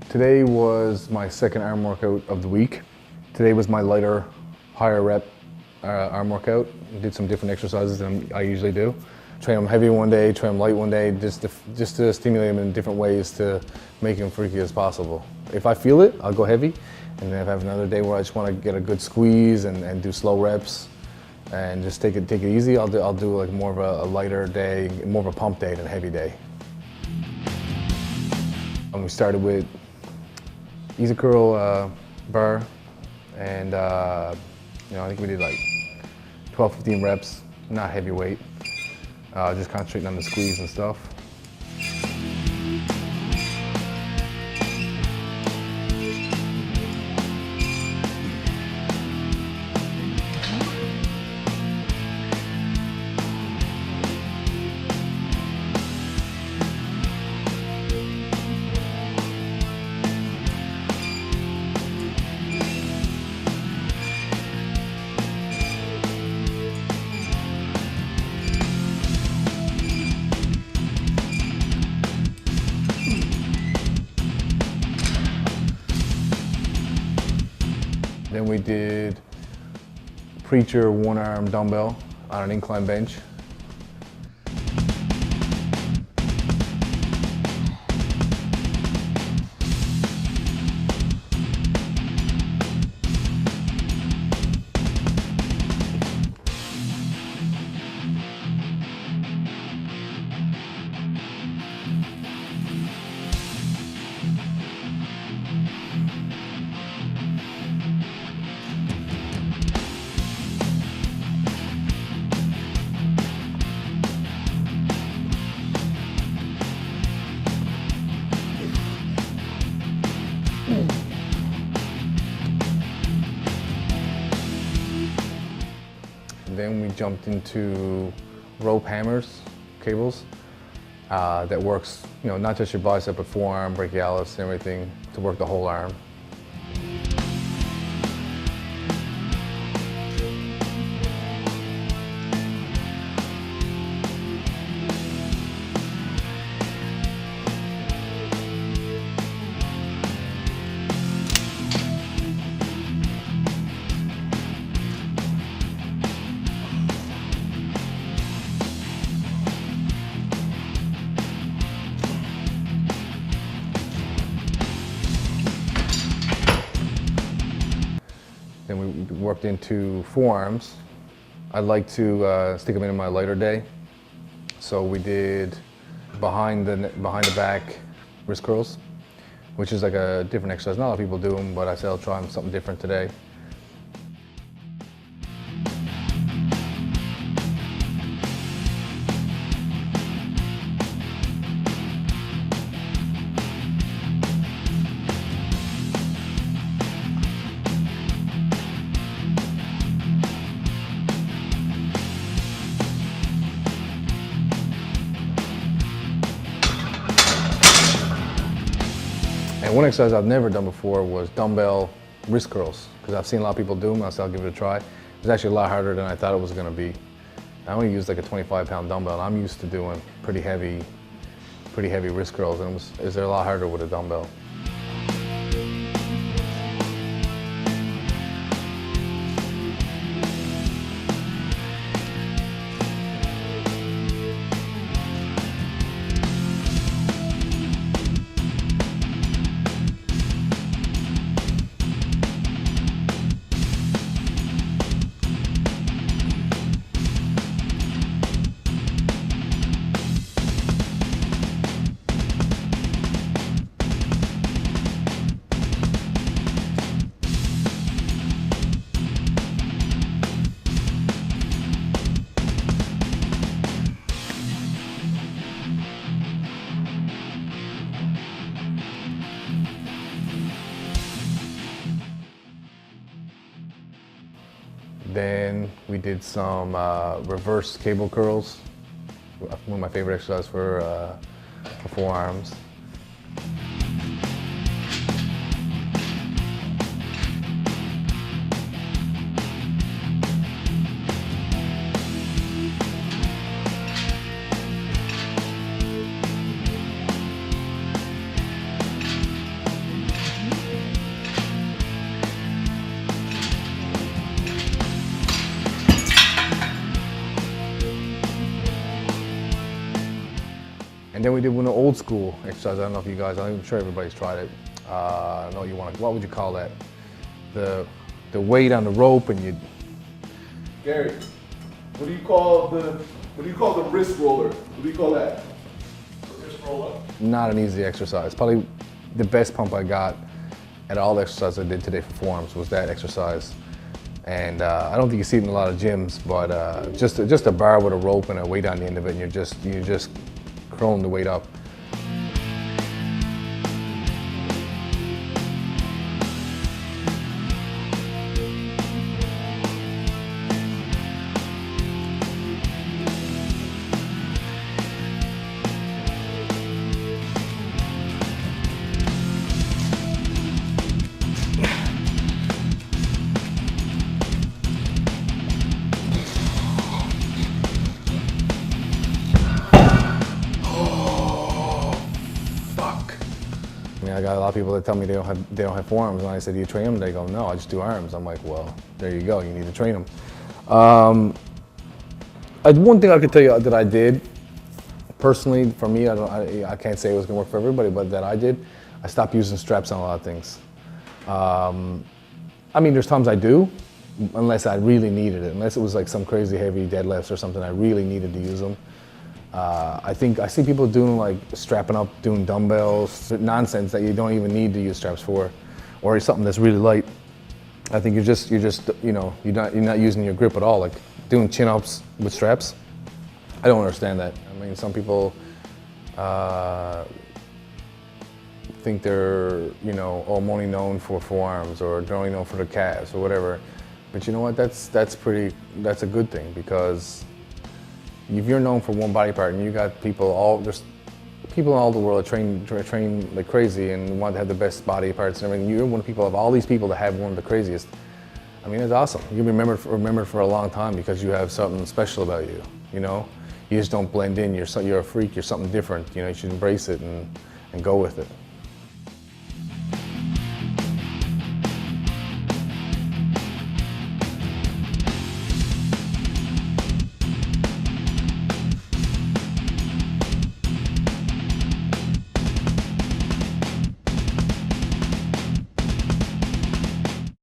Today was my second arm workout of the week. Today was my lighter, higher rep arm workout. Did some different exercises than I usually do. Train them heavy one day, train them light one day, just to stimulate them in different ways to make them freaky as possible. If I feel it, I'll go heavy. And then if I have another day where I just want to get a good squeeze and do slow reps and just take it easy, I'll do like more of a lighter day, more of a pump day than a heavy day. And we started with easy curl bar, and I think we did like 12-15 reps, not heavy weight, just concentrating on the squeeze and stuff. Then we did preacher one-arm dumbbell on an incline bench. Then we jumped into rope hammers, cables, that works, not just your bicep, but forearm, brachialis, and everything to work the whole arm. Then we worked into forearms. I like to stick them in my lighter day. So we did behind the back wrist curls, which is like a different exercise. Not a lot of people do them, but I said I'll try something different today. And one exercise I've never done before was dumbbell wrist curls, because I've seen a lot of people do them. I said I'll give it a try. It's actually a lot harder than I thought it was going to be. I only used like a 25-pound dumbbell. I'm used to doing pretty heavy wrist curls, and they're a lot harder with a dumbbell. Then we did some reverse cable curls, one of my favorite exercises for forearms. And then we did one old school exercise. I don't know if you guys, I'm sure everybody's tried it. I don't know what you want. What would you call that? The weight on the rope and you. Gary, what do you call the wrist roller? What do you call that? Wrist roller. Not an easy exercise. Probably the best pump I got at all the exercise I did today for forearms was that exercise. And I don't think you see it in a lot of gyms, but just a bar with a rope and a weight on the end of it, and you're just curling the weight up. I got a lot of people that tell me they don't have forearms, and I said, "Do you train them?" They go, "No, I just do arms." I'm like, "Well, there you go. You need to train them." One thing I could tell you that I did personally for me, I can't say it was gonna work for everybody, but that I did, I stopped using straps on a lot of things. I mean, there's times I do, unless I really needed it, unless it was like some crazy heavy deadlifts or something I really needed to use them. I think I see people doing like strapping up, doing dumbbells, nonsense that you don't even need to use straps for, or something that's really light. I think you're just you know you're not using your grip at all. Like doing chin ups with straps, I don't understand that. I mean, some people think they're I'm only known for forearms or they're only known for the calves or whatever. But you know what? That's a good thing, because if you're known for one body part and you got there's people in all the world that train like crazy and want to have the best body parts and everything. You're one of the people of all these people that have one of the craziest. I mean, it's awesome. You'll be remembered for a long time because you have something special about you. You just don't blend in. You're a freak. You're something different. You should embrace it and go with it.